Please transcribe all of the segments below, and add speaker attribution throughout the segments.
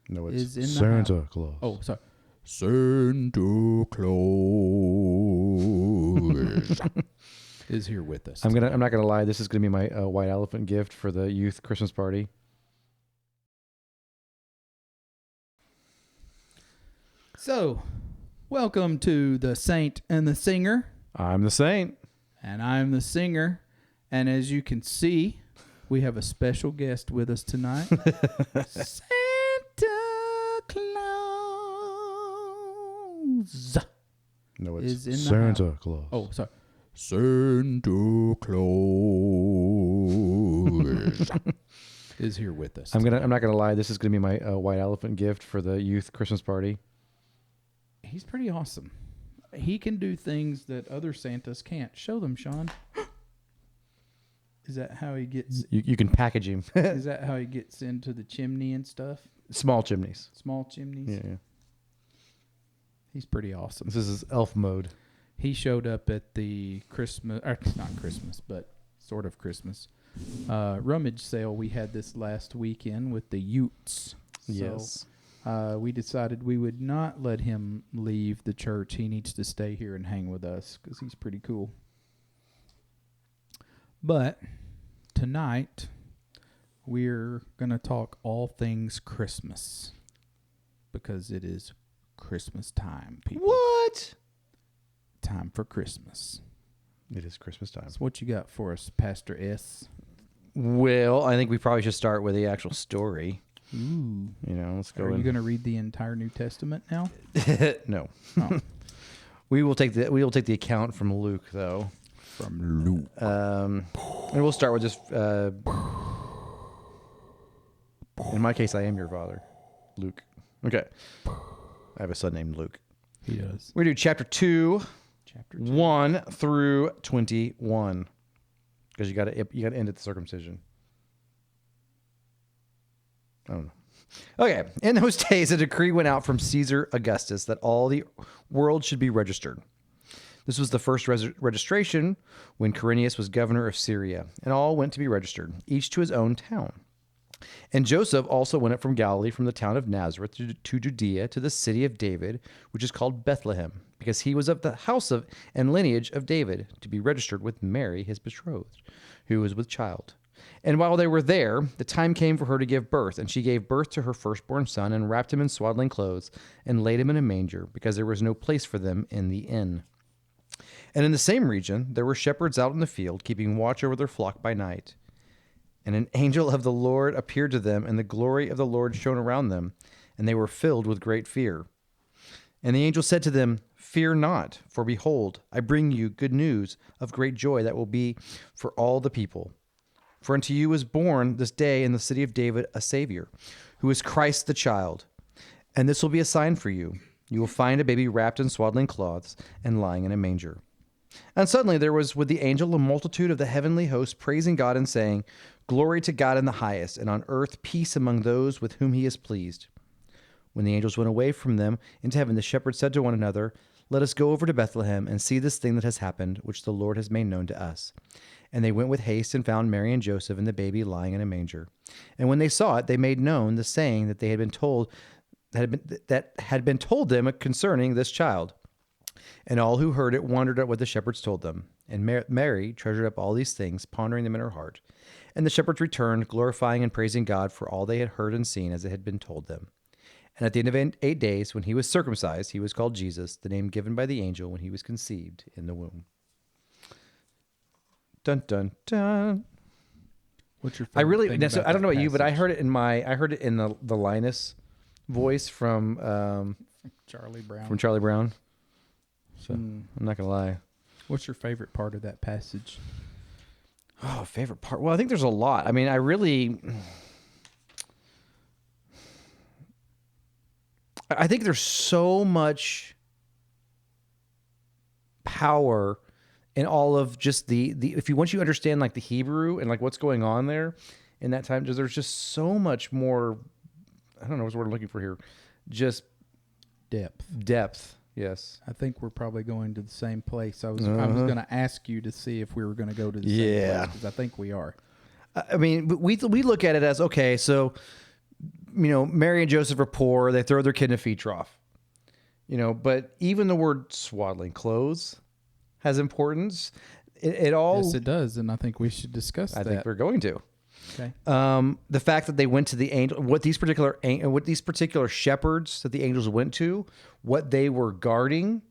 Speaker 1: No,
Speaker 2: is
Speaker 1: it's
Speaker 2: in the
Speaker 1: Santa
Speaker 2: house.
Speaker 1: Claus.
Speaker 2: Oh, sorry. Santa Claus is here with us.
Speaker 1: I'm not gonna lie. This is gonna be my white elephant gift for the youth Christmas party.
Speaker 2: So, welcome to the Saint and the Singer,
Speaker 1: I'm the saint.
Speaker 2: and I'm the singer. And as you can see, we have a special guest with us tonight, Santa Claus.
Speaker 1: No, it's
Speaker 2: Is in the
Speaker 1: Santa Claus.
Speaker 2: Oh, sorry. Santa Claus is here with us.
Speaker 1: I'm not gonna lie. This is gonna be my white elephant gift for the youth Christmas party.
Speaker 2: He's pretty awesome. He can do things that other Santas can't. Show them, Sean. Is that how he gets?
Speaker 1: You can package him.
Speaker 2: Is that how he gets into the chimney and stuff?
Speaker 1: Small chimneys.
Speaker 2: Small chimneys.
Speaker 1: Yeah.
Speaker 2: He's pretty awesome.
Speaker 1: This is his elf mode.
Speaker 2: He showed up at the Christmas, or not Christmas, but sort of Christmas rummage sale we had this last weekend with the Utes.
Speaker 1: Yes.
Speaker 2: So we decided we would not let him leave the church. He needs to stay here and hang with us because he's pretty cool. But tonight, we're going to talk all things Christmas because it is Christmas time, people.
Speaker 1: What?
Speaker 2: Time for Christmas.
Speaker 1: It is Christmas time.
Speaker 2: So what you got for us, Pastor S?
Speaker 1: Well, I think we probably should start with the actual story.
Speaker 2: Ooh.
Speaker 1: You know, let's go.
Speaker 2: Are you going to read the entire New Testament now?
Speaker 1: No.
Speaker 2: Oh.
Speaker 1: We will take the account from Luke though.
Speaker 2: From Luke.
Speaker 1: And we'll start with just. In my case, I am your father, Luke. Okay. I have a son named Luke.
Speaker 2: He does.
Speaker 1: We're going to do chapter 2,
Speaker 2: Chapter 2.
Speaker 1: 1 through 21. Because you got to end at the circumcision. I don't know. Okay. In those days, a decree went out from Caesar Augustus that all the world should be registered. This was the first registration when Quirinius was governor of Syria, and all went to be registered, each to his own town. And Joseph also went up from Galilee, from the town of Nazareth to Judea, to the city of David, which is called Bethlehem, because he was of the house of and lineage of David, to be registered with Mary, his betrothed, who was with child. And while they were there, the time came for her to give birth, and she gave birth to her firstborn son, and wrapped him in swaddling clothes, and laid him in a manger, because there was no place for them in the inn. And in the same region, there were shepherds out in the field, keeping watch over their flock by night. And an angel of the Lord appeared to them, and the glory of the Lord shone around them, and they were filled with great fear. And the angel said to them, "Fear not, for behold, I bring you good news of great joy that will be for all the people. For unto you is born this day in the city of David a Savior, who is Christ the child. And this will be a sign for you. You will find a baby wrapped in swaddling cloths and lying in a manger." And suddenly there was with the angel a multitude of the heavenly host praising God and saying, "Glory to God in the highest, and on earth peace among those with whom he is pleased." When the angels went away from them into heaven, the shepherds said to one another, "Let us go over to Bethlehem and see this thing that has happened, which the Lord has made known to us." And they went with haste and found Mary and Joseph and the baby lying in a manger. And when they saw it, they made known the saying that they had been told, that had been told them concerning this child. And all who heard it wondered at what the shepherds told them. And Mary treasured up all these things, pondering them in her heart. And the shepherds returned, glorifying and praising God for all they had heard and seen as it had been told them. And at the end of 8 days, when he was circumcised, he was called Jesus, the name given by the angel when he was conceived in the womb. Dun dun dun.
Speaker 2: What's your
Speaker 1: I
Speaker 2: favorite
Speaker 1: really,
Speaker 2: thing
Speaker 1: so
Speaker 2: about
Speaker 1: I don't know
Speaker 2: that
Speaker 1: about you, but I
Speaker 2: passage?
Speaker 1: heard it in the Linus voice from
Speaker 2: Charlie Brown.
Speaker 1: Charlie Brown. So I'm not gonna lie.
Speaker 2: What's your favorite part of that passage?
Speaker 1: Oh, favorite part. Well, I think there's a lot. I mean, I think there's so much power in all of just the once you understand like the Hebrew and like what's going on there in that time, there's just so much more. I don't know what word I'm looking for here. Just depth. Yes.
Speaker 2: I think we're probably going to the same place. I was going to ask you to see if we were going to go to the same place because I think we are.
Speaker 1: I mean, we look at it as, okay, so Mary and Joseph are poor. They throw their kid in a feed trough. But even the word swaddling clothes has importance. It all.
Speaker 2: Yes, it does, and I think we should discuss
Speaker 1: I
Speaker 2: that.
Speaker 1: think we're going to.
Speaker 2: Okay.
Speaker 1: The fact that they went to the angel, what these particular shepherds that the angels went to, what they were guarding,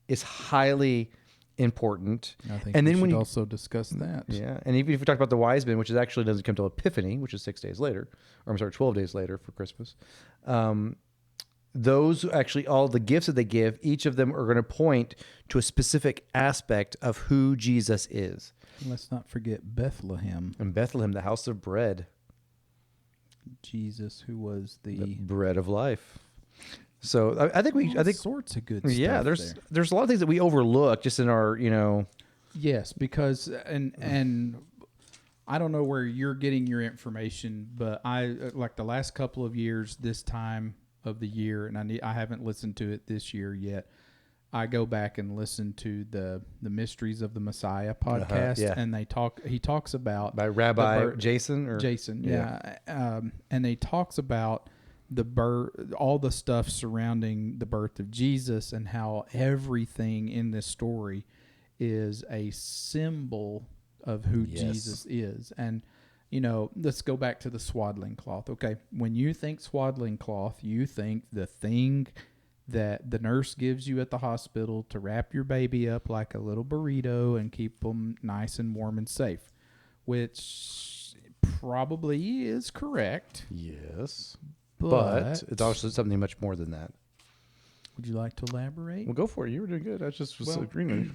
Speaker 1: is highly important.
Speaker 2: I think
Speaker 1: and
Speaker 2: we
Speaker 1: then when
Speaker 2: should
Speaker 1: you
Speaker 2: also discuss that.
Speaker 1: Yeah, and even if we talk about the wise men, which actually doesn't come till Epiphany, which is 6 days later, or I'm sorry, 12 days later for Christmas. Those actually, all the gifts that they give, each of them are going to point to a specific aspect of who Jesus is.
Speaker 2: Let's not forget Bethlehem.
Speaker 1: And Bethlehem, the house of bread,
Speaker 2: Jesus, who was
Speaker 1: the bread of life. So I think
Speaker 2: sorts of good stuff.
Speaker 1: Yeah, there's a lot of things that we overlook just in our
Speaker 2: Yes, because and I don't know where you're getting your information, but I like the last couple of years, this time of the year, and I haven't listened to it this year yet. I go back and listen to the Mysteries of the Messiah podcast, and he talks about
Speaker 1: by Rabbi Jason,
Speaker 2: and he talks about the birth, all the stuff surrounding the birth of Jesus, and how everything in this story is a symbol of who Jesus is. And let's go back to the swaddling cloth. Okay, when you think swaddling cloth, you think the thing that the nurse gives you at the hospital to wrap your baby up like a little burrito and keep them nice and warm and safe, which probably is correct.
Speaker 1: Yes, but it's also something much more than that.
Speaker 2: Would you like to elaborate?
Speaker 1: Well, go for it. You were doing good. I just was agreeing with you.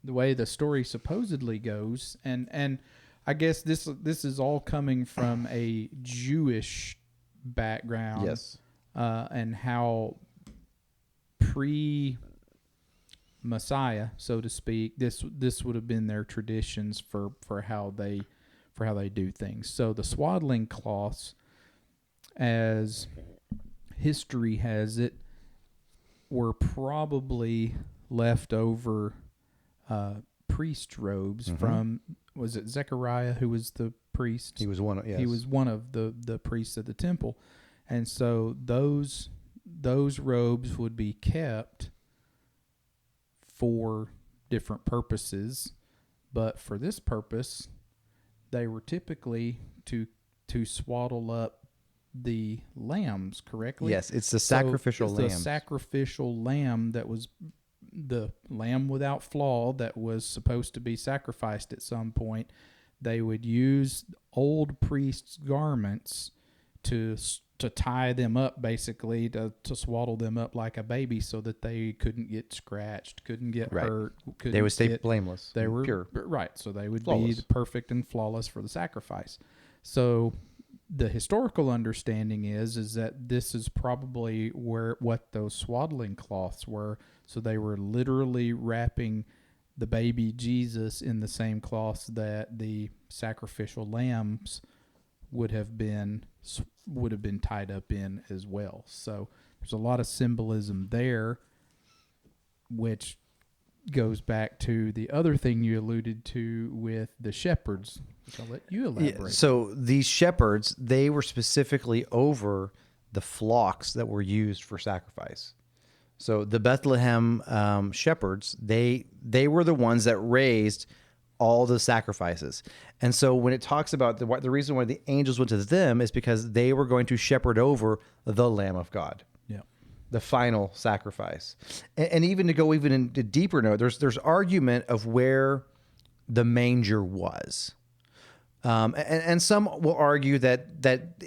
Speaker 2: The way the story supposedly goes, and I guess this is all coming from a Jewish background.
Speaker 1: Yes.
Speaker 2: And how pre-Messiah, so to speak, this would have been their traditions for how they do things. So the swaddling cloths, as history has it, were probably leftover priest robes from, was it Zechariah who was the priest?
Speaker 1: He was one. Yes.
Speaker 2: He was one of the priests at the temple, and so those robes would be kept for different purposes, but for this purpose, they were typically to swaddle up the lambs, correctly?
Speaker 1: Yes, it's the sacrificial lamb.
Speaker 2: The sacrificial lamb that was the lamb without flaw that was supposed to be sacrificed at some point. They would use old priests' garments to tie them up, basically, to swaddle them up like a baby so that they couldn't get scratched, couldn't get hurt.
Speaker 1: They would stay blameless.
Speaker 2: They were
Speaker 1: pure.
Speaker 2: Right, so they would
Speaker 1: Flawless.
Speaker 2: be perfect and flawless for the sacrifice. So the historical understanding is that this is probably what those swaddling cloths were. So they were literally wrapping the baby Jesus in the same cloths that the sacrificial lambs would have been tied up in as well. So there's a lot of symbolism there, which goes back to the other thing you alluded to with the shepherds, which I'll let you elaborate.
Speaker 1: Yeah, so these shepherds, they were specifically over the flocks that were used for sacrifice. So the Bethlehem shepherds, they were the ones that raised all the sacrifices. And so when it talks about the reason why the angels went to them is because they were going to shepherd over the Lamb of God.
Speaker 2: Yeah.
Speaker 1: The final sacrifice. And even to go even into deeper note, there's argument of where the manger was. And some will argue that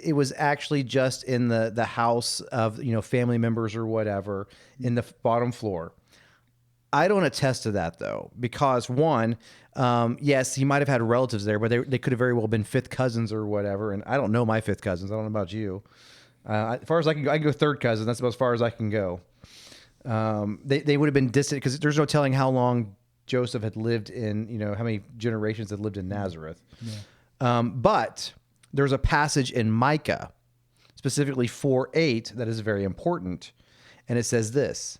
Speaker 1: it was actually just in the house of family members or whatever in the bottom floor. I don't attest to that though, because one, yes, he might have had relatives there, but they could have very well been fifth cousins or whatever. And I don't know my fifth cousins. I don't know about you. As far as I can go third cousin. That's about as far as I can go. They would have been distant because there's no telling how long Joseph had lived in, how many generations had lived in Nazareth. Yeah. But there's a passage in Micah, specifically 4:8, that is very important. And it says this: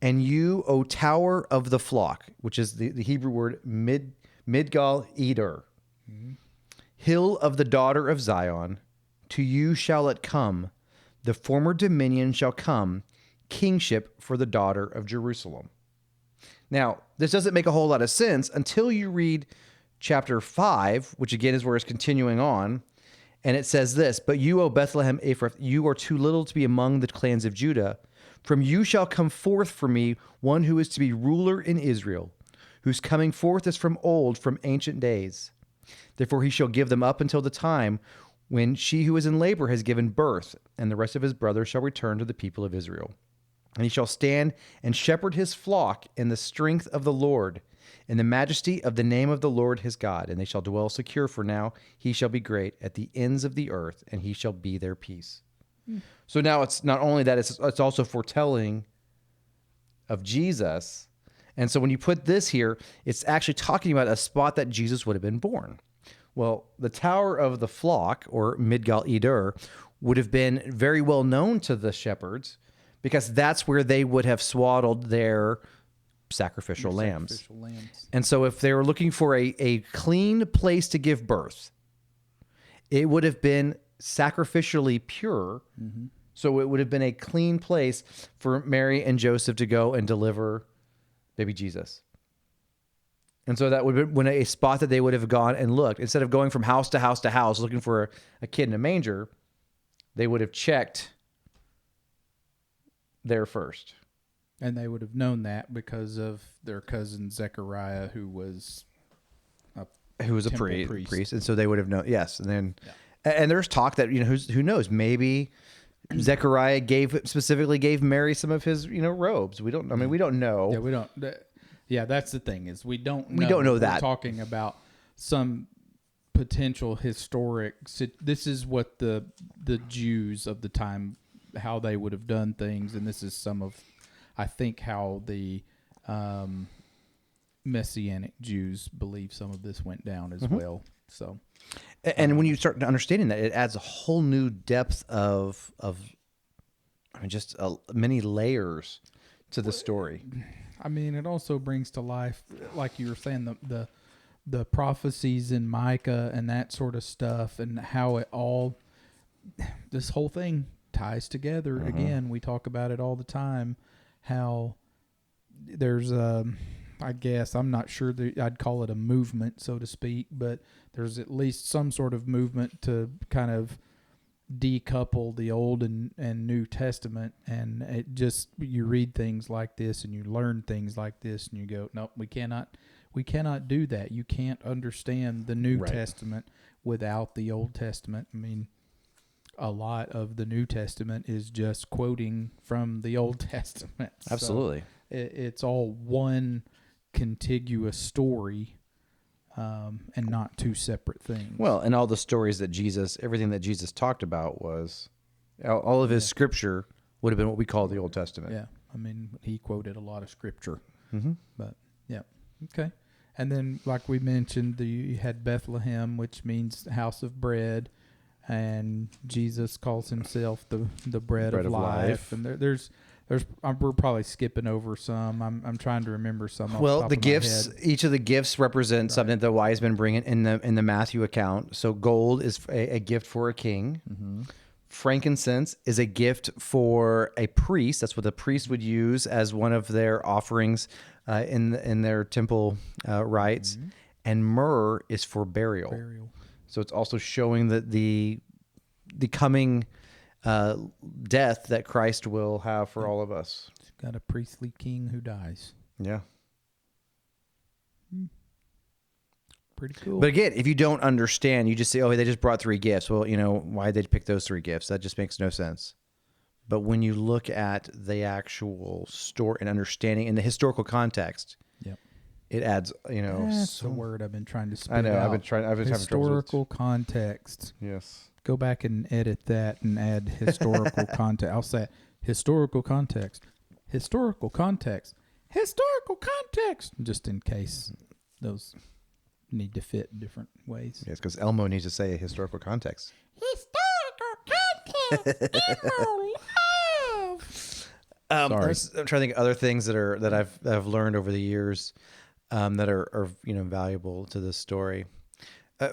Speaker 1: "And you, O tower of the flock," which is the Hebrew word Midgal Eder, "hill of the daughter of Zion, To you shall it come. The former dominion shall come, kingship for the daughter of Jerusalem. Now, this doesn't make a whole lot of sense until you read chapter 5, which again is where it's continuing on. And it says this, but you, O Bethlehem Ephrath, you are too little to be among the clans of Judah. From you shall come forth for me one who is to be ruler in Israel, whose coming forth is from old, from ancient days. Therefore he shall give them up until the time when she who is in labor has given birth, and the rest of his brothers shall return to the people of Israel. And he shall stand and shepherd his flock in the strength of the Lord, in the majesty of the name of the Lord his God. And they shall dwell secure, for now he shall be great at the ends of the earth, and he shall be their peace. So now it's not only that, it's also foretelling of Jesus. And so when you put this here, it's actually talking about a spot that Jesus would have been born. Well, the Tower of the Flock, or Midgal Eder, would have been very well known to the shepherds because that's where they would have swaddled their sacrificial lambs. And so if they were looking for a clean place to give birth, it would have been sacrificially pure. Mm-hmm. So it would have been a clean place for Mary and Joseph to go and deliver baby Jesus. And so that would have been a spot that they would have gone and looked. Instead of going from house to house to house looking for a kid in a manger, they would have checked there first.
Speaker 2: And they would have known that because of their cousin Zechariah, who was a
Speaker 1: priest. And so they would have known. Yes. And then, and there's talk that, who knows, maybe Zechariah specifically gave Mary some of his, robes. We don't know.
Speaker 2: Yeah, we don't. Yeah, that's the thing is we don't know.
Speaker 1: We don't know
Speaker 2: We're
Speaker 1: that.
Speaker 2: Talking about some potential historic. This is what the Jews of the time, how they would have done things, and this is some of, I think, how the Messianic Jews believe some of this went down as well. So,
Speaker 1: and when you start understanding that, it adds a whole new depth of just many layers to the story.
Speaker 2: I mean, it also brings to life, like you were saying, the prophecies in Micah and that sort of stuff, and how it all, this whole thing ties together. Again, we talk about it all the time, how there's I guess, I'm not sure that I'd call it a movement, so to speak, but there's at least some sort of movement to kind of decouple the Old and New Testament, and it just, you read things like this and you learn things like this and you go, nope, we cannot do that. You can't understand the New Testament without the Old Testament. I mean, a lot of the New Testament is just quoting from the Old Testament.
Speaker 1: Absolutely.
Speaker 2: So it's all one contiguous story, and not two separate things.
Speaker 1: Well, and all the stories that everything that Jesus talked about was, all of his scripture would have been what we call the Old Testament.
Speaker 2: Yeah. I mean, he quoted a lot of scripture.
Speaker 1: Mm-hmm.
Speaker 2: But, yeah. Okay. And then, like we mentioned, you had Bethlehem, which means house of bread, and Jesus calls himself the bread of life. And there's we're probably skipping over some. I'm trying to remember some.
Speaker 1: Well, the gifts, each of the gifts represent something that the wise men bring in the Matthew account. So gold is a gift for a king. Mm-hmm. Frankincense is a gift for a priest. That's what the priest would use as one of their offerings in their temple rites. Mm-hmm. And myrrh is for burial. So it's also showing that the coming death that Christ will have for all of us.
Speaker 2: It's got a priestly king who dies.
Speaker 1: Yeah.
Speaker 2: Pretty cool.
Speaker 1: But again, if you don't understand, you just say, oh, they just brought 3 gifts. Well, why did they pick those 3 gifts? That just makes no sense. But when you look at the actual story and understanding in the historical context, it adds,
Speaker 2: That's the word I've been trying to spit out.
Speaker 1: I know. I've been having trouble.
Speaker 2: Historical context.
Speaker 1: Yes.
Speaker 2: Go back and edit that and add historical context. I'll say historical context. Historical context. Historical context. Just in case those need to fit different ways.
Speaker 1: Yes, because Elmo needs to say a historical context.
Speaker 2: Historical context. Elmo love.
Speaker 1: I'm trying to think of other things that I've learned over the years that are valuable to this story.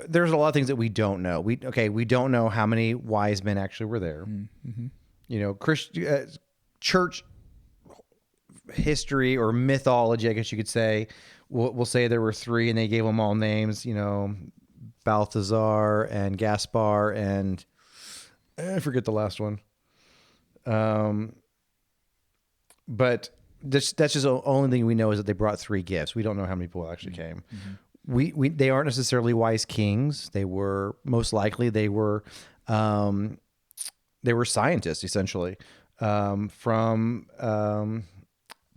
Speaker 1: there's a lot of things that we don't know. We don't know how many wise men actually were there.
Speaker 2: Mm-hmm.
Speaker 1: You know, church history or mythology, I guess you could say, we'll say there were three, and they gave them all names. You know, Balthazar and Gaspar, and I forget the last one. But that's just the only thing we know is that they brought three gifts. We don't know how many people actually came. They aren't necessarily wise kings. They were most likely they were scientists essentially from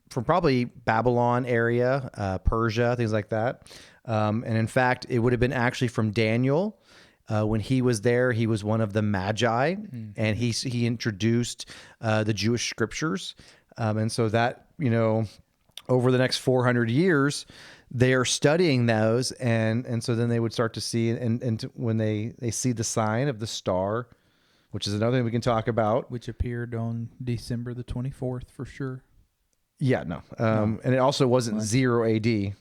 Speaker 1: probably Babylon area, Persia, things like that. And in fact, it would have been actually from Daniel. When he was there, he was one of the magi, and he introduced the Jewish scriptures. And so that, you know, over the next 400 years, they are studying those. And so then they would start to see, and when they see the sign of the star, which is another thing we can talk about.
Speaker 2: Which appeared on December the 24th for sure.
Speaker 1: Yeah, no. And it also wasn't 0 AD.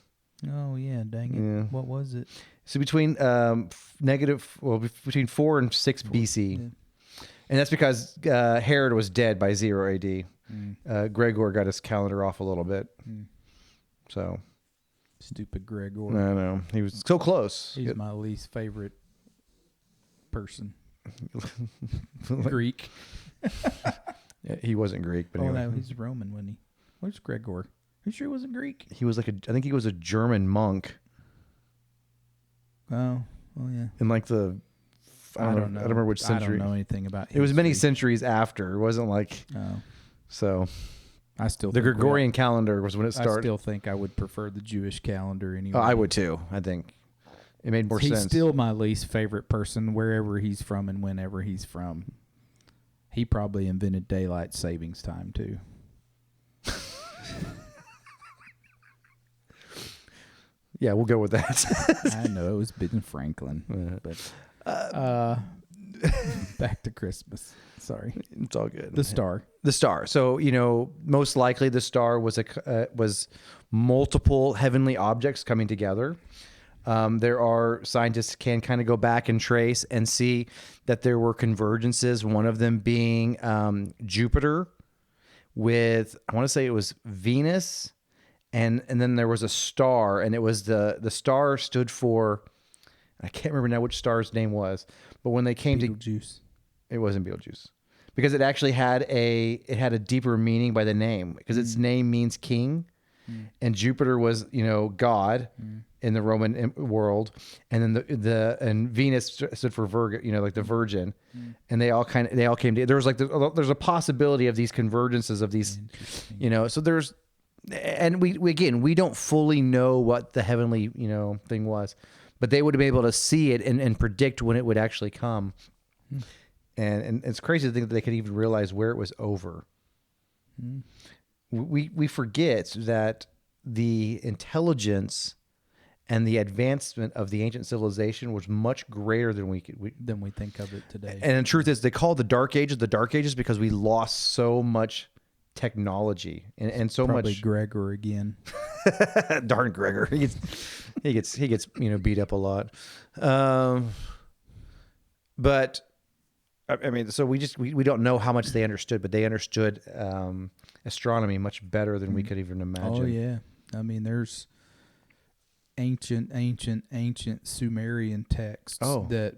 Speaker 2: Oh, yeah, dang it.
Speaker 1: Yeah.
Speaker 2: What was it?
Speaker 1: So between between 4 and 6 BC.
Speaker 2: Yeah.
Speaker 1: And that's because Herod was dead by 0 AD. Gregor got his calendar off a little bit. So.
Speaker 2: Stupid Gregor.
Speaker 1: I know. He was so close.
Speaker 2: He's my least favorite person. Greek.
Speaker 1: Yeah, he wasn't Greek, but anyway.
Speaker 2: No, he's Roman, wasn't he? Where's Gregor? You sure he wasn't Greek?
Speaker 1: He was I think he was a German monk.
Speaker 2: Oh, yeah.
Speaker 1: In like the, I don't know. I don't remember which century.
Speaker 2: I don't know anything about
Speaker 1: It was many centuries after. It wasn't like, so.
Speaker 2: I still
Speaker 1: The
Speaker 2: think
Speaker 1: Gregorian calendar was when it started.
Speaker 2: I still think I would prefer the Jewish calendar anyway.
Speaker 1: Oh, I would too. I think it made more sense.
Speaker 2: He's still my least favorite person wherever he's from and whenever he's from. He probably invented daylight savings time too.
Speaker 1: Yeah, we'll go with that.
Speaker 2: I know it was Ben Franklin, but back to Christmas. Sorry,
Speaker 1: it's all good.
Speaker 2: The star.
Speaker 1: The star. So, you know, most likely the star was was multiple heavenly objects coming together. There are scientists can kind of go back and trace and see that there were convergences. One of them being Jupiter with, I want to say it was Venus, and then there was a star, and it was the star stood for, I can't remember now which star's name was, but when they came to
Speaker 2: Betelgeuse.
Speaker 1: It wasn't Betelgeuse, because it actually had a deeper meaning by the name, because its name means king, and Jupiter was, you know, God in the Roman world, and then and Venus stood for Virgo, you know, like the Virgin, and they all came together. There was like there's a possibility of these convergences of these, you know, so there's, and we don't fully know what the heavenly, you know, thing was, but they would have been able to see it and predict when it would actually come. And it's crazy to think that they could even realize where it was over. We forget that the intelligence and the advancement of the ancient civilization was much greater than we
Speaker 2: think of it today.
Speaker 1: And the truth is, they call the Dark Ages because we lost so much technology and so
Speaker 2: Probably
Speaker 1: much.
Speaker 2: Gregor again.
Speaker 1: Darn Gregor, he gets you know, beat up a lot. But I mean, so we don't know how much they understood, but they understood astronomy much better than we could even imagine.
Speaker 2: Oh yeah, I mean, there's ancient Sumerian texts that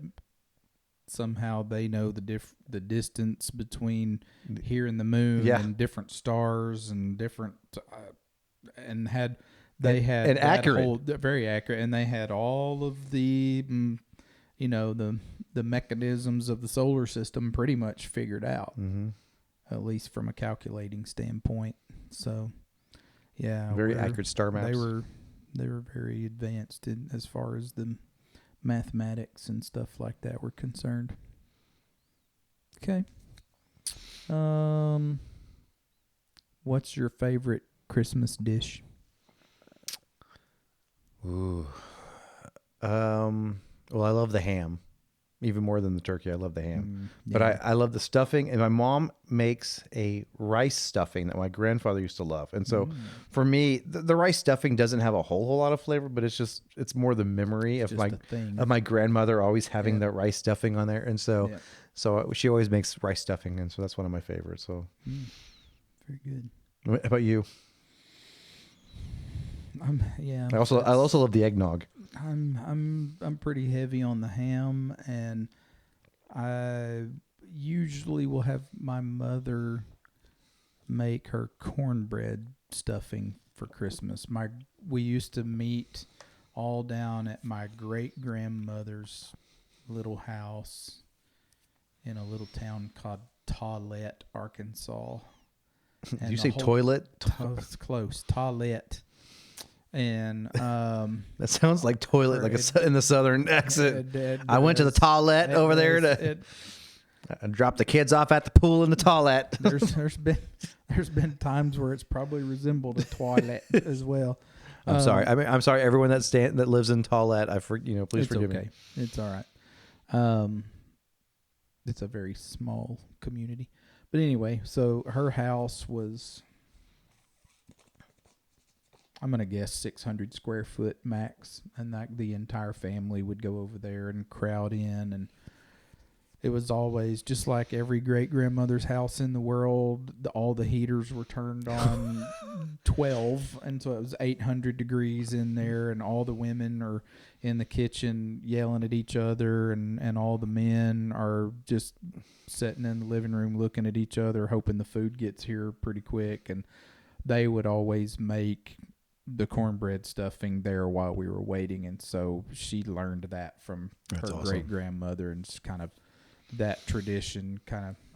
Speaker 2: somehow they know the distance between here and the moon and different stars and different and accurate, very accurate, and they had all of the you know, the mechanisms of the solar system pretty much figured out, at least from a calculating standpoint. So, yeah,
Speaker 1: very accurate star maps.
Speaker 2: They were very advanced as far as the mathematics and stuff like that were concerned. Okay. What's your favorite Christmas dish?
Speaker 1: Ooh. Well, I love the ham. even more than the turkey. I love the ham. But
Speaker 2: yeah.
Speaker 1: I love the stuffing. And my mom makes a rice stuffing that my grandfather used to love. And so for me, the rice stuffing doesn't have a whole lot of flavor, but it's more the memory of
Speaker 2: just a thing.
Speaker 1: my grandmother always having that rice stuffing on there. And so
Speaker 2: Yeah.
Speaker 1: so she always makes rice stuffing, and so that's one of my favorites. So
Speaker 2: Very good.
Speaker 1: what about you?
Speaker 2: Yeah.
Speaker 1: I also love the eggnog.
Speaker 2: I'm pretty heavy on the ham, and I usually will have my mother make her cornbread stuffing for Christmas. We used to meet all down at my great grandmother's little house in a little town called Tollet, Arkansas.
Speaker 1: Do you say toilet?
Speaker 2: It's close. Tollet. And
Speaker 1: That sounds like toilet, like in the southern accent.
Speaker 2: it
Speaker 1: I went to the toilet over there to drop the kids off at the pool in the toilet.
Speaker 2: there's been times where it's probably resembled a toilet as well.
Speaker 1: I'm sorry. I'm sorry, everyone that lives in Toilet. Please forgive me.
Speaker 2: It's all right. It's a very small community, but anyway, so her house was, I'm gonna guess 600 square foot max, and the entire family would go over there and crowd in, and it was always just like every great grandmother's house in the world. All the heaters were turned on 12, and so it was 800 degrees in there, and all the women are in the kitchen yelling at each other, and all the men are just sitting in the living room looking at each other, hoping the food gets here pretty quick. And they would always make the cornbread stuffing there while we were waiting, and so she learned that from
Speaker 1: That's
Speaker 2: her
Speaker 1: awesome.
Speaker 2: great grandmother, and it's kind of that tradition.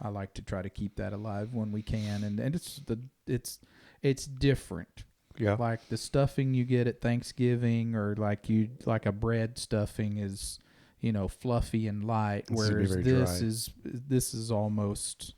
Speaker 2: I like to try to keep that alive when we can, and it's different.
Speaker 1: Yeah.
Speaker 2: Like the stuffing you get at Thanksgiving, or like a bread stuffing is, fluffy and light,
Speaker 1: This is gonna be
Speaker 2: whereas
Speaker 1: very
Speaker 2: this is almost,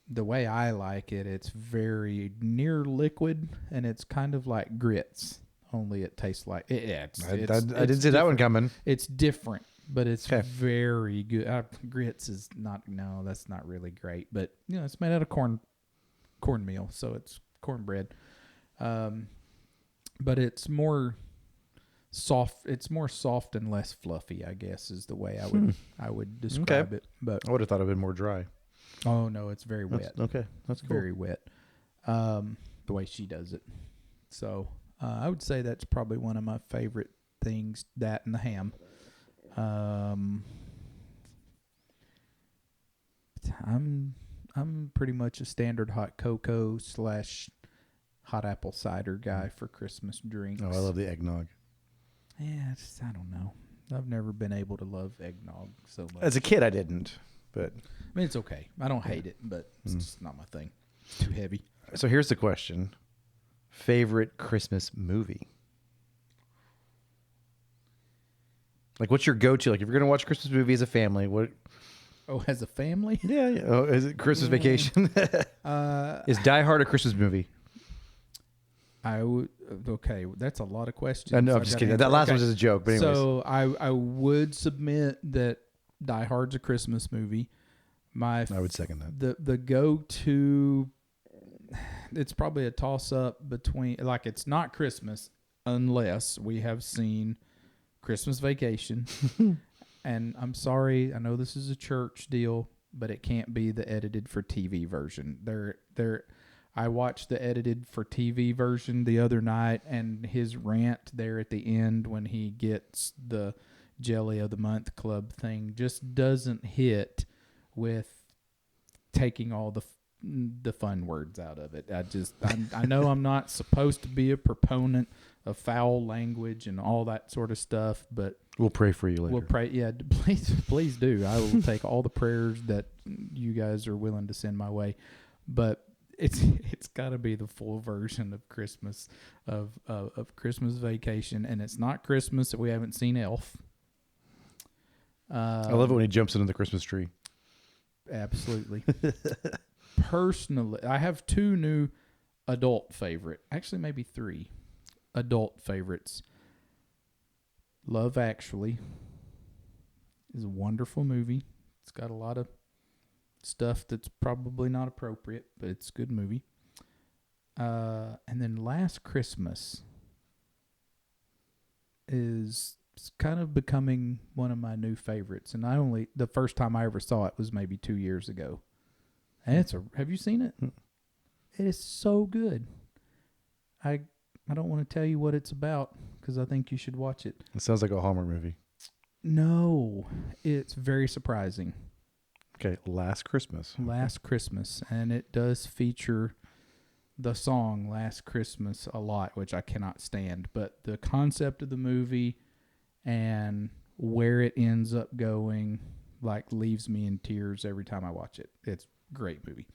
Speaker 2: the way I like it, it's very near liquid, and it's kind of like grits, only it tastes like it.
Speaker 1: I didn't see that one coming.
Speaker 2: It's different, but it's
Speaker 1: Okay.
Speaker 2: very good. Grits is not, no, that's not really great, but it's made out of cornmeal, so it's cornbread. But it's more soft. It's more soft and less fluffy, I guess, is the way I would describe it. But
Speaker 1: I would have thought it'd been more dry.
Speaker 2: oh no, it's very wet.
Speaker 1: Okay, that's cool.
Speaker 2: Very wet. The way she does it. So I would say that's probably one of my favorite things. That and the ham. I'm pretty much a standard hot cocoa / hot apple cider guy for Christmas drinks.
Speaker 1: Oh, I love the eggnog.
Speaker 2: Yeah, I don't know. I've never been able to love eggnog so much.
Speaker 1: As a kid, I didn't, but
Speaker 2: I mean, it's okay. I don't hate it, but it's just not my thing. It's too heavy.
Speaker 1: so here's the question: favorite Christmas movie? Like, what's your go-to? Like, if you're gonna watch a Christmas movie as a family, what?
Speaker 2: Oh, as a family?
Speaker 1: Yeah. Oh, is it Christmas Vacation? Is Die Hard a Christmas movie?
Speaker 2: I would. Okay, that's a lot of questions.
Speaker 1: No, I'm just kidding. That last one was just a joke. But anyways,
Speaker 2: So I would submit that Die Hard's a Christmas movie.
Speaker 1: I would second that.
Speaker 2: The go-to, it's probably a toss-up between, like, it's not Christmas unless we have seen Christmas Vacation. And I'm sorry, I know this is a church deal, but it can't be the edited for TV version. I watched the edited for TV version the other night, and his rant there at the end when he gets the Jelly of the Month Club thing just doesn't hit with taking all the fun words out of it. I know I'm not supposed to be a proponent of foul language and all that sort of stuff, but
Speaker 1: We'll pray for you later.
Speaker 2: we'll pray. Yeah, please do. I will take all the prayers that you guys are willing to send my way, but it's got to be the full version of Christmas of Christmas Vacation, and it's not Christmas if we haven't seen Elf.
Speaker 1: I love it when he jumps into the Christmas tree.
Speaker 2: Absolutely. Personally, I have two new adult favorite, actually maybe three adult favorites. Love Actually is a wonderful movie. It's got a lot of stuff that's probably not appropriate, but it's a good movie. And then Last Christmas is kind of becoming one of my new favorites. And the first time I ever saw it was maybe 2 years ago. And have you seen it? It is so good. I don't want to tell you what it's about because I think you should watch it.
Speaker 1: It sounds like a Hallmark movie.
Speaker 2: No, it's very surprising.
Speaker 1: Okay, Last Christmas.
Speaker 2: Last Christmas, and it does feature the song Last Christmas a lot, which I cannot stand, but the concept of the movie and where it ends up going like leaves me in tears every time I watch it. It's a great movie.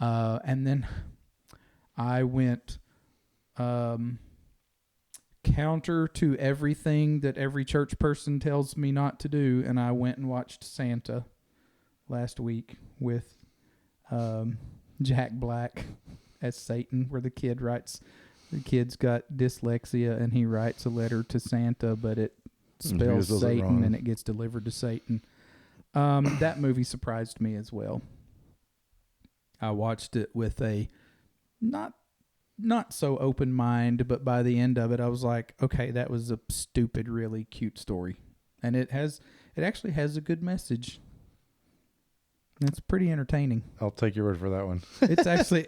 Speaker 2: And then I went counter to everything that every church person tells me not to do, and I went and watched Santa last week with Jack Black as Satan, where the kid's got dyslexia and he writes a letter to Santa, but it spells Satan and it gets delivered to Satan. That movie surprised me as well. I watched it with a not so open mind, but by the end of it I was like, okay, that was a stupid, really cute story. And it actually has a good message. It's pretty entertaining.
Speaker 1: I'll take your word for that one.
Speaker 2: It's actually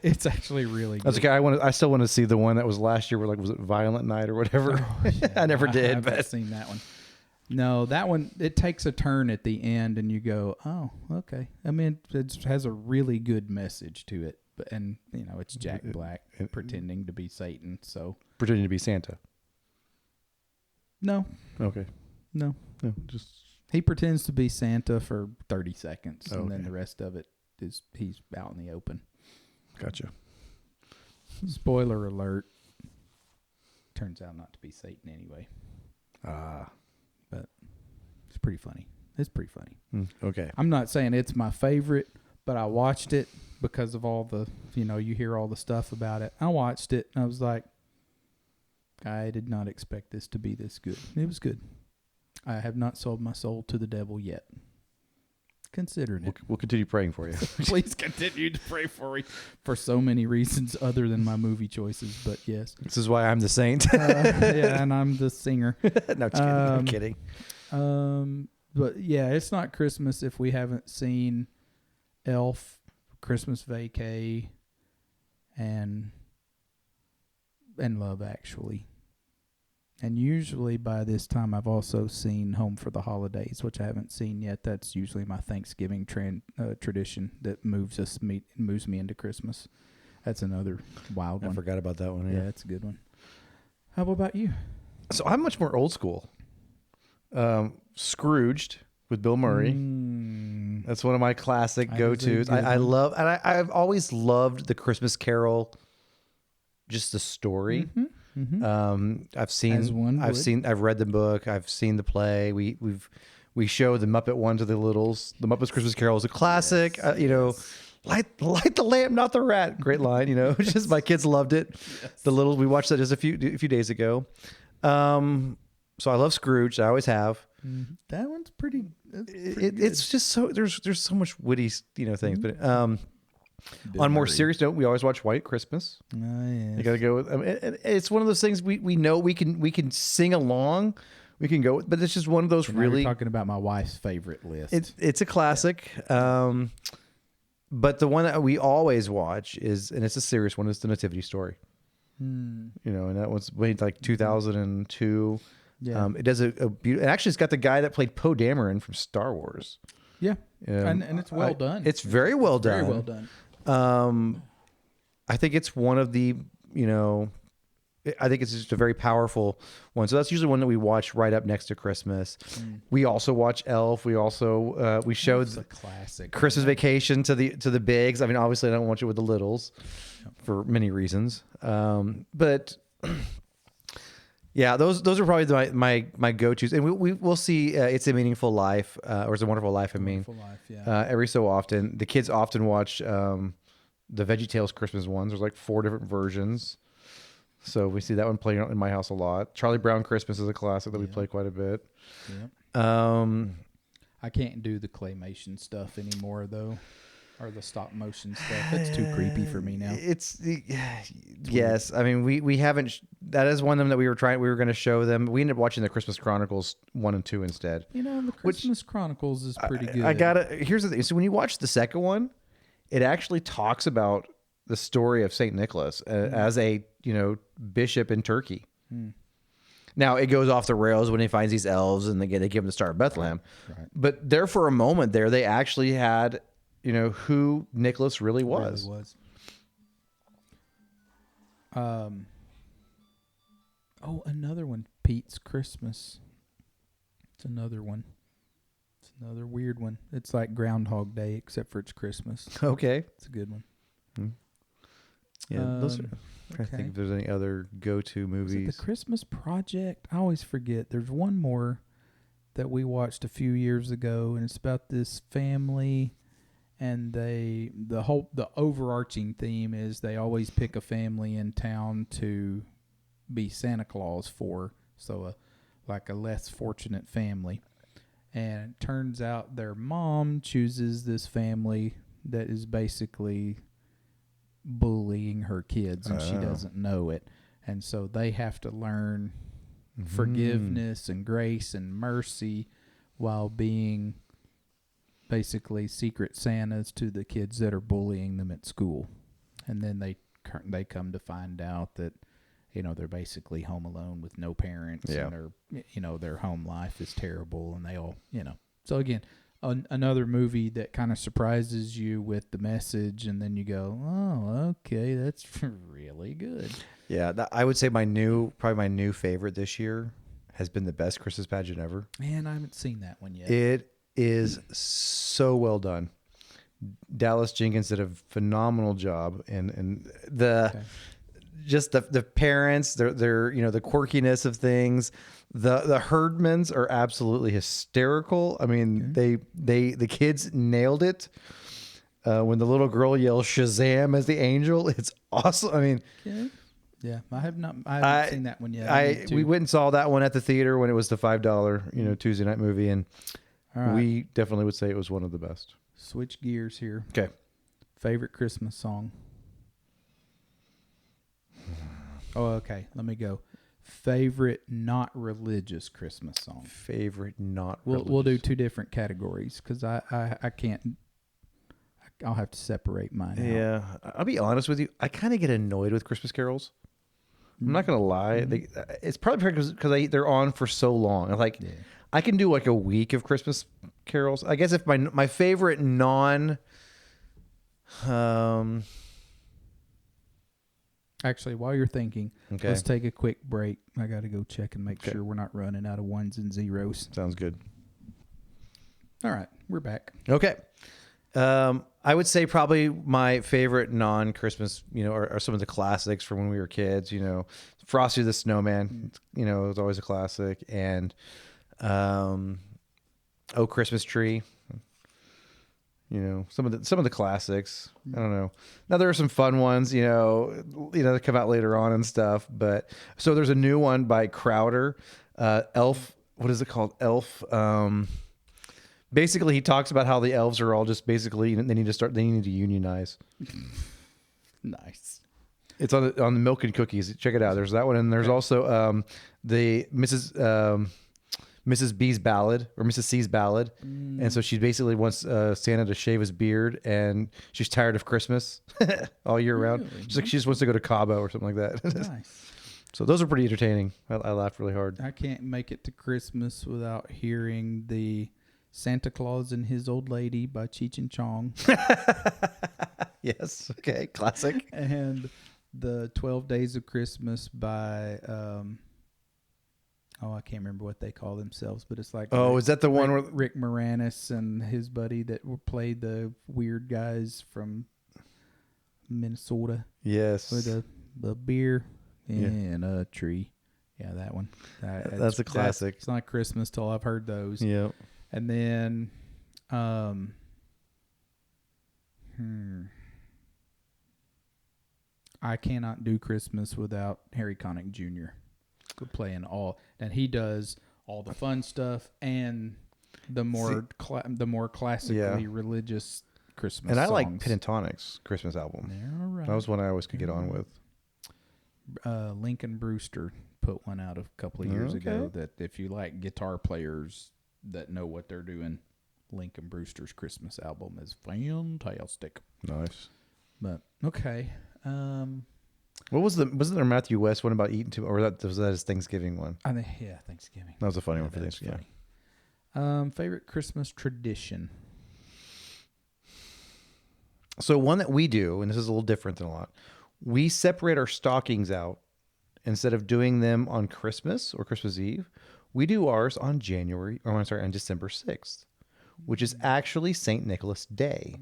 Speaker 2: really good.
Speaker 1: That's okay. I still want to see the one that was last year where was it Violent Night or whatever?
Speaker 2: Oh, yeah.
Speaker 1: I never did,
Speaker 2: I haven't
Speaker 1: but
Speaker 2: seen that one. No, that one, it takes a turn at the end and you go, oh, okay. I mean, it has a really good message to it. And it's Jack Black pretending to be Satan. So
Speaker 1: pretending to be Santa.
Speaker 2: No.
Speaker 1: Okay.
Speaker 2: No.
Speaker 1: Just
Speaker 2: he pretends to be Santa for 30 seconds, and
Speaker 1: Okay.
Speaker 2: then the rest of it is he's out in the open.
Speaker 1: Gotcha.
Speaker 2: Spoiler alert. Turns out not to be Satan anyway. But it's pretty funny. It's pretty funny.
Speaker 1: Okay.
Speaker 2: I'm not saying it's my favorite, but I watched it because of all the, you hear all the stuff about it. I watched it, and I was like, I did not expect this to be this good. It was good. I have not sold my soul to the devil yet. Considered it.
Speaker 1: We'll continue praying for you.
Speaker 2: Please continue to pray for me for so many reasons other than my movie choices, but yes.
Speaker 1: This is why I'm the saint.
Speaker 2: Yeah, and I'm the singer.
Speaker 1: No, just kidding. I'm kidding.
Speaker 2: But yeah, it's not Christmas if we haven't seen Elf, Christmas Vacay, and Love Actually. And usually by this time I've also seen Home for the Holidays, which I haven't seen yet. That's usually my Thanksgiving tradition that moves me into Christmas. That's another wild one.
Speaker 1: I forgot about that one.
Speaker 2: Yeah, it's a good one. How about you?
Speaker 1: So I'm much more old school. Scrooged with Bill Murray. That's one of my classic go-tos. I love, and I've always loved the Christmas Carol, just the story. I've read the book. I've seen the play. We show the Muppet one to the littles. The Muppets Christmas Carol is a classic. Light the lamp, not the rat. Great line. It's just my kids loved it. Yes. The littles. We watched that just a few days ago. So I love Scrooge. I always have.
Speaker 2: That one's pretty.
Speaker 1: It's just so there's so much witty things, but
Speaker 2: Bill
Speaker 1: on a more
Speaker 2: Murray.
Speaker 1: serious note, we always watch White Christmas.
Speaker 2: Oh, yes.
Speaker 1: You gotta go with. It's one of those things we know we can sing along, we can go with, but it's just one of those
Speaker 2: Now
Speaker 1: really.
Speaker 2: you're talking about my wife's favorite list.
Speaker 1: It's a classic, but the one that we always watch and it's a serious one, is the Nativity Story. And that was made like 2002.
Speaker 2: Yeah.
Speaker 1: It does a beautiful. Actually, it's got the guy that played Poe Dameron from Star Wars.
Speaker 2: Yeah, and it's well done.
Speaker 1: It's very well done.
Speaker 2: Very well done.
Speaker 1: I think it's one of the, I think it's just a very powerful one. So that's usually one that we watch right up next to Christmas. We also watch Elf. We also we showed
Speaker 2: It's a classic.
Speaker 1: Christmas Vacation to the bigs. I mean, obviously, I don't watch it with the littles for many reasons. But yeah, those are probably my go-tos, and we'll see. It's a Meaningful Life, or It's a Wonderful Life.
Speaker 2: Wonderful Life, yeah.
Speaker 1: Every so often, the kids often watch the VeggieTales Christmas ones. There's like 4 different versions, so we see that one playing in my house a lot. Charlie Brown Christmas is a classic that we play quite a bit.
Speaker 2: Yeah. I can't do the claymation stuff anymore, though, or the stop motion stuff. It's too creepy for me now.
Speaker 1: Yes. I mean, we haven't. That is one of them that we were trying. We were going to show them. We ended up watching the Christmas Chronicles 1 and 2 instead.
Speaker 2: You know, the Christmas Chronicles is pretty good.
Speaker 1: I gotta. Here's the thing. So when you watch the second one, it actually talks about the story of Saint Nicholas as a bishop in Turkey. Now it goes off the rails when he finds these elves and they give him the Star of Bethlehem.
Speaker 2: Right.
Speaker 1: But there for a moment there, they actually had who Nicholas really was.
Speaker 2: Really was. Oh, another one. Pete's Christmas. It's another one. It's another weird one. It's like Groundhog Day, except for it's Christmas.
Speaker 1: Okay.
Speaker 2: It's a good one.
Speaker 1: Yeah, those are. I think if there's any other go-to
Speaker 2: Is it
Speaker 1: movies.
Speaker 2: The Christmas Project? I always forget. There's one more that we watched a few years ago, and it's about this family, and the overarching theme is they always pick a family in town to be Santa Claus for, so like a less fortunate family. And it turns out their mom chooses this family that is basically bullying her kids, and she doesn't know it. And so they have to learn forgiveness and grace and mercy while being basically secret Santas to the kids that are bullying them at school. And then they come to find out that they're basically home alone with no parents, and their home life is terrible, and they all so again, another movie that kind of surprises you with the message, and then you go, oh, okay, that's really good.
Speaker 1: Yeah, I would say probably my new favorite this year has been The Best Christmas Pageant Ever.
Speaker 2: Man, I haven't seen that one yet.
Speaker 1: It is so well done. Dallas Jenkins did a phenomenal job, and just the parents, their the quirkiness of things. The Herdmans are absolutely hysterical. I mean, the kids nailed it. When the little girl yells Shazam as the angel, it's awesome. I mean,
Speaker 2: yeah, I haven't seen that one yet.
Speaker 1: We went and saw that one at the theater when it was the $5 Tuesday night movie, and we definitely would say it was one of the best.
Speaker 2: Switch gears here.
Speaker 1: Okay.
Speaker 2: Favorite Christmas song? Oh, okay. Let me go. Favorite not religious Christmas song.
Speaker 1: Favorite not
Speaker 2: religious. We'll do two different categories because I can't. I'll have to separate mine out.
Speaker 1: Yeah. I'll be honest with you. I kind of get annoyed with Christmas carols. I'm not going to lie. It's probably because they're on for so long. Like, I can do like a week of Christmas carols. I guess if my favorite
Speaker 2: Actually, while you're thinking, let's take a quick break. I got to go check and make sure we're not running out of ones and zeros.
Speaker 1: Sounds good.
Speaker 2: All right, we're back.
Speaker 1: Okay. I would say probably my favorite non-Christmas, are some of the classics from when we were kids. Frosty the Snowman, it was always a classic, and Oh Christmas Tree. Some of the classics. I don't know. Now there are some fun ones, that come out later on and stuff. But so there's a new one by Crowder, Elf. What is it called? Elf. Basically, he talks about how the elves are all just basically they need to unionize.
Speaker 2: Nice.
Speaker 1: It's on the Milk and Cookies. Check it out. There's that one, and there's also the Mrs. B's Ballad or Mrs. C's Ballad. And so she basically wants Santa to shave his beard, and she's tired of Christmas all year round. She's like, she just wants to go to Cabo or something like that.
Speaker 2: Nice.
Speaker 1: So those are pretty entertaining. I laughed really hard.
Speaker 2: I can't make it to Christmas without hearing the Santa Claus and His Old Lady by Cheech and Chong.
Speaker 1: Yes. Okay. Classic.
Speaker 2: And the 12 Days of Christmas by... I can't remember what they call themselves, but it's like...
Speaker 1: Oh, is that the one where...
Speaker 2: Rick Moranis and his buddy that played the weird guys from Minnesota.
Speaker 1: Yes.
Speaker 2: With the beer in a tree. Yeah, that one.
Speaker 1: That's a classic.
Speaker 2: It's not Christmas till I've heard those.
Speaker 1: Yep.
Speaker 2: And then... I cannot do Christmas without Harry Connick Jr. playing all, and he does all the fun stuff and the more classically religious Christmas
Speaker 1: And I
Speaker 2: songs.
Speaker 1: like Pentatonics Christmas album.
Speaker 2: Yeah, all right.
Speaker 1: That was one I always could get on with.
Speaker 2: Lincoln Brewster put one out a couple of years ago that if you like guitar players that know what they're doing, Lincoln Brewster's Christmas album is fantastic.
Speaker 1: Nice.
Speaker 2: But okay.
Speaker 1: What was there Matthew West one about eating too, or was that his Thanksgiving one?
Speaker 2: I think Thanksgiving.
Speaker 1: That was a funny one for Thanksgiving.
Speaker 2: Favorite Christmas tradition.
Speaker 1: So one that we do, and this is a little different than a lot, we separate our stockings out instead of doing them on Christmas or Christmas Eve. We do ours on on December 6th, which is actually St. Nicholas Day.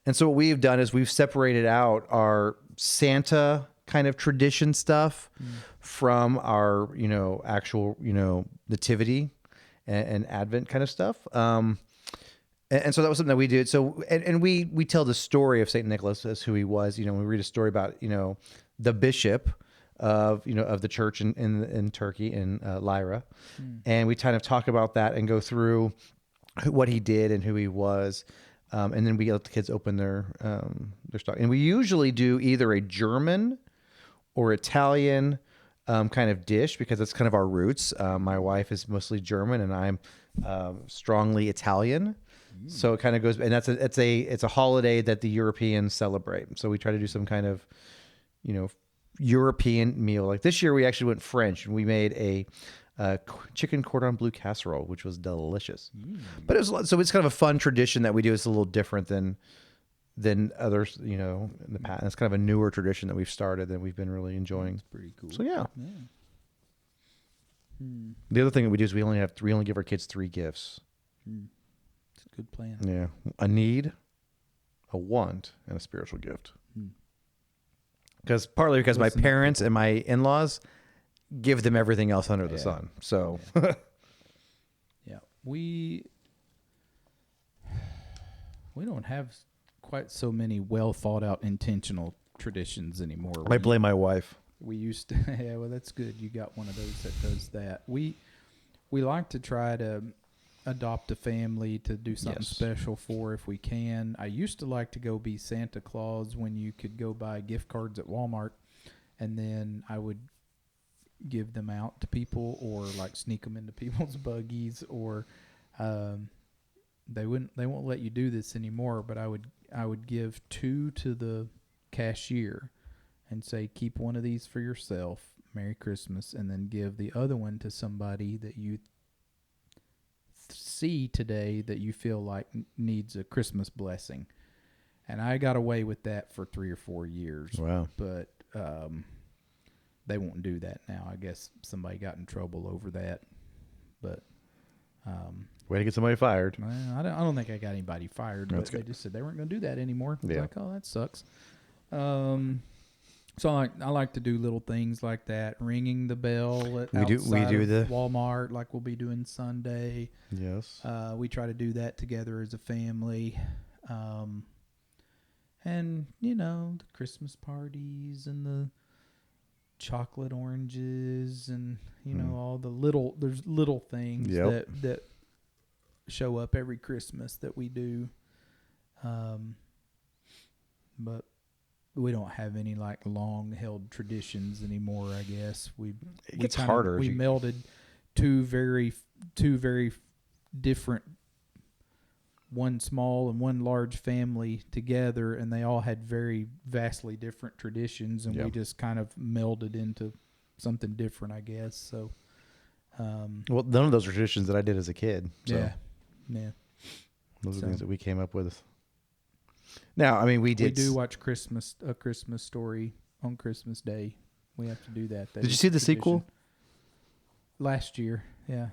Speaker 1: And so what we've done is we've separated out our Santa kind of tradition stuff from our, actual, nativity and Advent kind of stuff. And so that was something that we did. So, and we tell the story of St. Nicholas as who he was. We read a story about, the bishop of the church in Turkey, in Lyra. And we kind of talk about that and go through what he did and who he was. And then we let the kids open their stock. And we usually do either a German or Italian kind of dish because that's kind of our roots. My wife is mostly German and I'm strongly Italian. So it kind of goes, and it's a holiday that the Europeans celebrate. So we try to do some kind of, European meal. Like this year we actually went French and we made a chicken cordon bleu casserole, which was delicious. But so it's kind of a fun tradition that we do. It's a little different than others, in the past. And it's kind of a newer tradition that we've started that we've been really enjoying.
Speaker 2: That's pretty cool.
Speaker 1: So yeah. The other thing that we do is we only give our kids 3 gifts.
Speaker 2: It's a good plan.
Speaker 1: Yeah, a need, a want, and a spiritual gift. Partly because my parents and my in-laws give them everything else under the sun. So,
Speaker 2: yeah, we don't have quite so many well thought out intentional traditions anymore.
Speaker 1: I blame my wife.
Speaker 2: We used to, yeah, well, that's good. You got one of those that does that. We like to try to adopt a family to do something special for if we can. I used to like to go be Santa Claus when you could go buy gift cards at Walmart, and then I would give them out to people or like sneak them into people's buggies, or they won't let you do this anymore, but I would give 2 to the cashier and say, keep one of these for yourself, Merry Christmas, and then give the other one to somebody that you see today that you feel like needs a Christmas blessing. And I got away with that for 3 or 4 years.
Speaker 1: Wow.
Speaker 2: But they won't do that now. I guess somebody got in trouble over that. But
Speaker 1: way to get somebody fired.
Speaker 2: well, I don't think I got anybody fired.
Speaker 1: That's
Speaker 2: but
Speaker 1: good.
Speaker 2: They just said they weren't going to do that anymore. I was
Speaker 1: Yeah.
Speaker 2: like, oh, that sucks. So I like to do little things like that, ringing the bell at
Speaker 1: We do
Speaker 2: outside of
Speaker 1: the
Speaker 2: Walmart, like we'll be doing Sunday.
Speaker 1: Yes.
Speaker 2: We try to do that together as a family, and the Christmas parties and the chocolate oranges and all the there's little things that show up every Christmas that we do, but we don't have any like long held traditions anymore. I guess
Speaker 1: It gets harder.
Speaker 2: We melded two very different, one small and one large family together, and they all had very vastly different traditions, and we just kind of melded into something different, I guess. So,
Speaker 1: well, none of those are traditions that I did as a kid. So
Speaker 2: yeah.
Speaker 1: Those are things that we came up with. Now, I mean, we
Speaker 2: do watch A Christmas Story on Christmas Day. We have to do that.
Speaker 1: Did you see the sequel?
Speaker 2: Last year, yeah.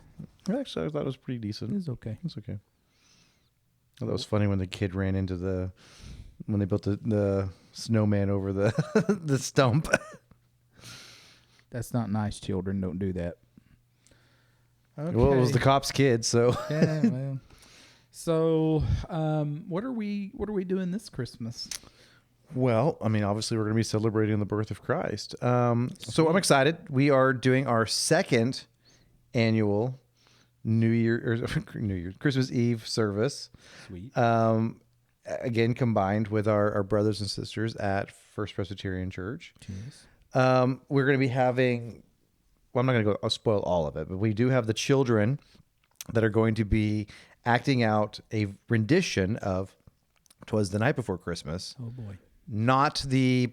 Speaker 1: Actually, I thought it was pretty decent.
Speaker 2: It was okay.
Speaker 1: It's okay. I thought it was funny when the kid ran into when they built the snowman over the the stump.
Speaker 2: That's not nice. Children don't do that. Okay.
Speaker 1: Well, it was the cop's kid, so.
Speaker 2: Yeah, well. So, what are we doing this Christmas?
Speaker 1: Well, I mean, obviously we're going to be celebrating the birth of Christ. So I'm excited. We are doing our second annual New Year or New Year Christmas Eve service.
Speaker 2: Sweet.
Speaker 1: Again, combined with our brothers and sisters at First Presbyterian Church.
Speaker 2: Cheers.
Speaker 1: We're going to be having. Well, I'm not going to go. I'll spoil all of it, but we do have the children that are going to be acting out a rendition of "'Twas the Night Before Christmas."
Speaker 2: Oh boy.
Speaker 1: Not the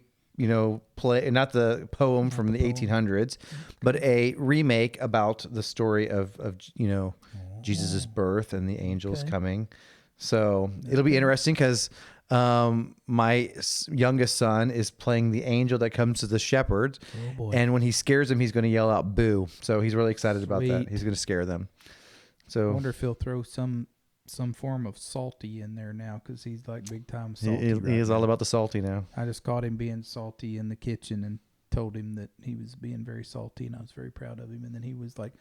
Speaker 1: play, not the poem from the 1800s, but a remake about the story of Jesus's birth and the angels coming. So it'll be interesting because my youngest son is playing the angel that comes to the shepherds, and when he scares them, he's going to yell out "boo!" So he's really excited about that.
Speaker 2: Sweet.
Speaker 1: He's going to scare them.
Speaker 2: I
Speaker 1: So
Speaker 2: wonder if he'll throw some form of salty in there now because he's like big time salty.
Speaker 1: he is all about the salty now.
Speaker 2: I just caught him being salty in the kitchen and told him that he was being very salty, and I was very proud of him. And then he was like,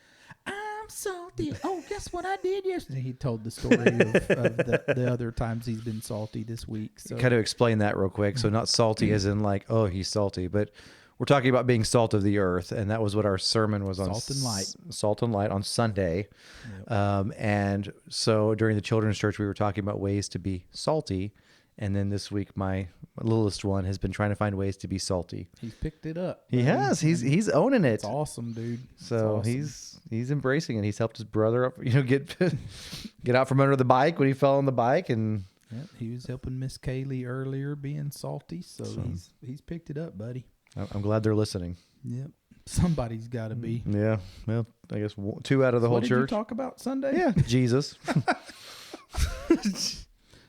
Speaker 2: "I'm salty. Oh, guess what I did yesterday?" He told the story of the other times he's been salty this week. So
Speaker 1: Kind of explain that real quick. So not salty as in like, oh, he's salty, but we're talking about being salt of the earth, and that was what our sermon was on.
Speaker 2: Salt and light.
Speaker 1: Salt and light on Sunday. And so during the children's church, we were talking about ways to be salty. And then this week, my littlest one has been trying to find ways to be salty.
Speaker 2: he's picked it up.
Speaker 1: He has. He's owning it.
Speaker 2: It's awesome, dude. It's
Speaker 1: So
Speaker 2: awesome.
Speaker 1: he's embracing it. He's helped his brother up, get out from under the bike when he fell on the bike, and
Speaker 2: Yep, he was helping Miss Kaylee earlier being salty, so he's picked it up, buddy.
Speaker 1: I'm glad they're listening.
Speaker 2: Yep. Somebody's got to be.
Speaker 1: Yeah. Well, I guess two out of the whole
Speaker 2: What did you
Speaker 1: church.
Speaker 2: talk about Sunday?
Speaker 1: Yeah, Jesus.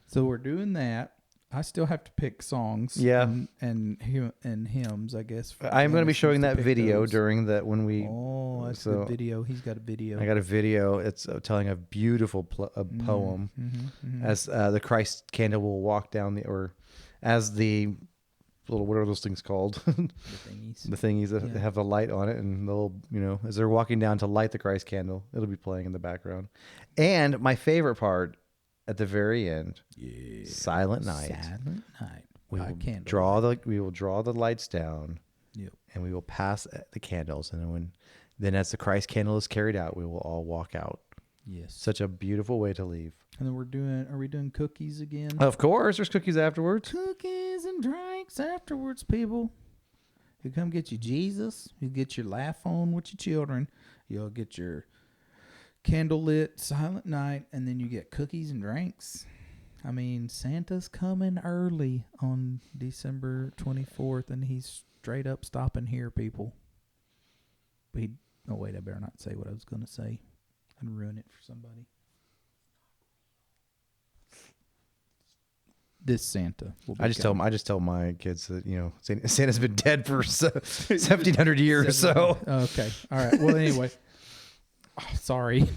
Speaker 2: So we're doing that. I still have to pick songs.
Speaker 1: Yeah.
Speaker 2: And hymns, I guess.
Speaker 1: I'm going to be showing that
Speaker 2: pick
Speaker 1: video
Speaker 2: those.
Speaker 1: during when we.
Speaker 2: Oh, that's a
Speaker 1: so
Speaker 2: good video. He's got a video.
Speaker 1: I got a video. It's telling a beautiful poem as the Christ candle will walk down or as the little, what are those things called?
Speaker 2: The thingies.
Speaker 1: The thingies that have the light on it, and they'll, as they're walking down to light the Christ candle, it'll be playing in the background. And my favorite part at the very end, Silent Night.
Speaker 2: Silent Night.
Speaker 1: We
Speaker 2: by
Speaker 1: will
Speaker 2: candlelight.
Speaker 1: we will draw the lights down,
Speaker 2: Yep.
Speaker 1: and we will pass the candles, and then as the Christ candle is carried out, we will all walk out.
Speaker 2: Yes.
Speaker 1: Such a beautiful way to leave.
Speaker 2: And then are we doing cookies again?
Speaker 1: Of course, there's cookies afterwards.
Speaker 2: Cookies and drinks afterwards, people. You come get your Jesus. You get your laugh on with your children. You'll get your candlelit Silent Night, and then you get cookies and drinks. I mean, Santa's coming early on December 24th, and he's straight up stopping here, people. Oh, wait, I better not say what I was going to say. I'd ruin it for somebody. This Santa will be
Speaker 1: I just tell my kids that Santa's been dead for 1,700 years. So
Speaker 2: Okay. All right. Well, anyway, sorry.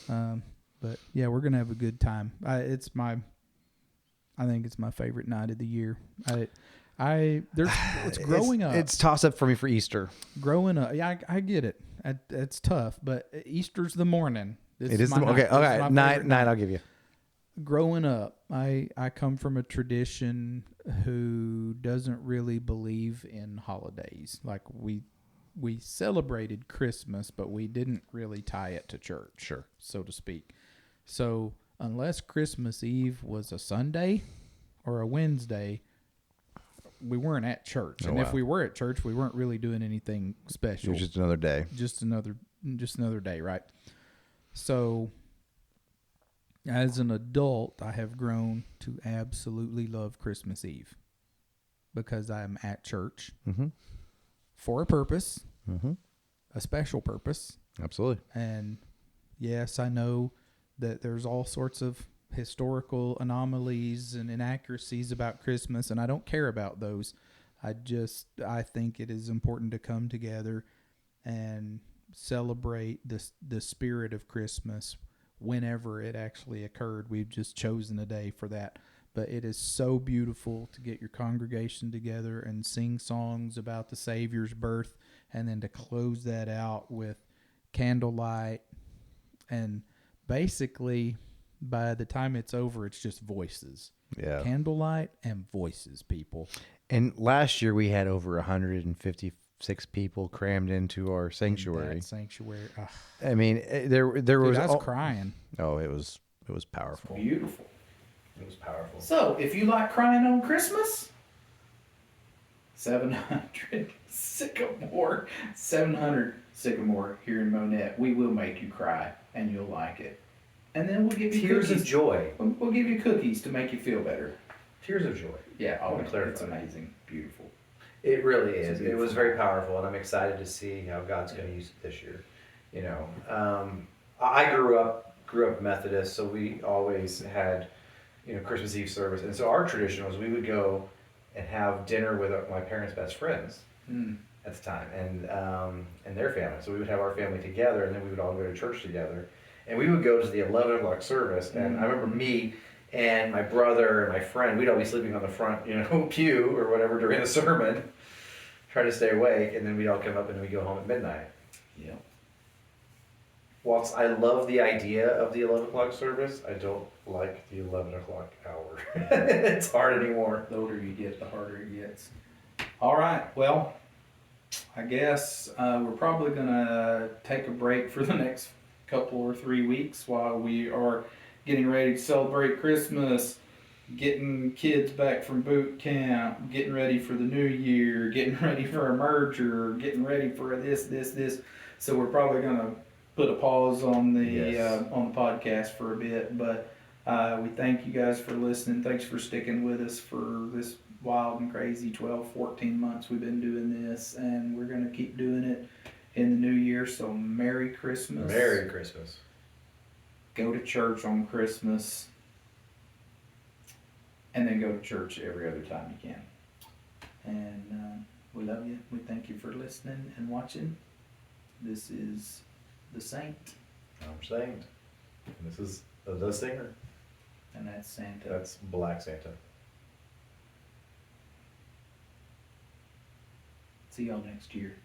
Speaker 2: But yeah, we're gonna have a good time. I think it's my favorite night of the year. It's growing up.
Speaker 1: It's toss up for me for Easter.
Speaker 2: Growing up. Yeah, I get it. It's tough, but Easter's the morning.
Speaker 1: It is okay. Night. I'll give you.
Speaker 2: Growing up, I come from a tradition who doesn't really believe in holidays. Like we celebrated Christmas, but we didn't really tie it to church,
Speaker 1: Sure,
Speaker 2: so to speak. So unless Christmas Eve was a Sunday or a Wednesday, we weren't at church.
Speaker 1: Oh,
Speaker 2: and
Speaker 1: wow.
Speaker 2: if we were at church, we weren't really doing anything
Speaker 1: It
Speaker 2: special.
Speaker 1: was just another day.
Speaker 2: Just another day, right? So as an adult, I have grown to absolutely love Christmas Eve because I'm at church for a purpose, a special purpose.
Speaker 1: Absolutely.
Speaker 2: And yes, I know that there's all sorts of historical anomalies and inaccuracies about Christmas, and I don't care about those. I think it is important to come together and celebrate the spirit of Christmas whenever it actually occurred. We've just chosen a day for that. But it is so beautiful to get your congregation together and sing songs about the Savior's birth, and then to close that out with candlelight. And basically, by the time it's over, it's just voices. Candlelight and voices, people.
Speaker 1: And last year we had over 150 6 people crammed into our sanctuary.
Speaker 2: That sanctuary. Ugh.
Speaker 1: I mean, there
Speaker 2: Dude,
Speaker 1: was
Speaker 2: I was crying.
Speaker 1: Oh, it was powerful.
Speaker 2: Beautiful.
Speaker 1: It was powerful.
Speaker 2: So, if you like crying on Christmas, 700 Sycamore, 700 Sycamore here in Monette. We will make you cry, and you'll like it. And then we'll give you
Speaker 3: Tears
Speaker 2: cookies.
Speaker 3: of joy.
Speaker 2: We'll give you cookies to make you feel better.
Speaker 3: Tears of joy.
Speaker 2: Yeah,
Speaker 3: I wanna clarify
Speaker 2: it's
Speaker 3: that.
Speaker 2: amazing, beautiful.
Speaker 3: It really
Speaker 2: It's a
Speaker 3: is. It
Speaker 2: beautiful
Speaker 3: was very powerful, and I'm excited to see how God's going to use it this year. You know, I grew up Methodist, so we always had, Christmas Eve service, and so our tradition was we would go and have dinner with my parents' best friends at the time, and their family. So we would have our family together, and then we would all go to church together, and we would go to the 11 o'clock service. And I remember me and my brother and my friend, we'd all be sleeping on the front, pew or whatever during the sermon, try to stay awake, and then we'd all come up and we'd go home at midnight.
Speaker 2: Yeah.
Speaker 3: Whilst I love the idea of the 11 o'clock service, I don't like the 11 o'clock hour. It's hard anymore.
Speaker 2: The older you get, the harder it gets. All right, well, I guess we're probably going to take a break for the next couple or 3 weeks while we are getting ready to celebrate Christmas, getting kids back from boot camp, getting ready for the new year, getting ready for a merger, getting ready for this. So we're probably going to put a pause on the on the podcast for a bit, but we thank you guys for listening. Thanks for sticking with us for this wild and crazy 12, 14 months we've been doing this, and we're going to keep doing it in the new year. So Merry Christmas.
Speaker 3: Merry Christmas.
Speaker 2: Go to church on Christmas, and then go to church every other time you can. And we love you. We thank you for listening and watching. This is The Saint,
Speaker 3: I'm Saint. And this is the singer.
Speaker 2: and that's Santa.
Speaker 3: That's Black Santa.
Speaker 2: See y'all next year.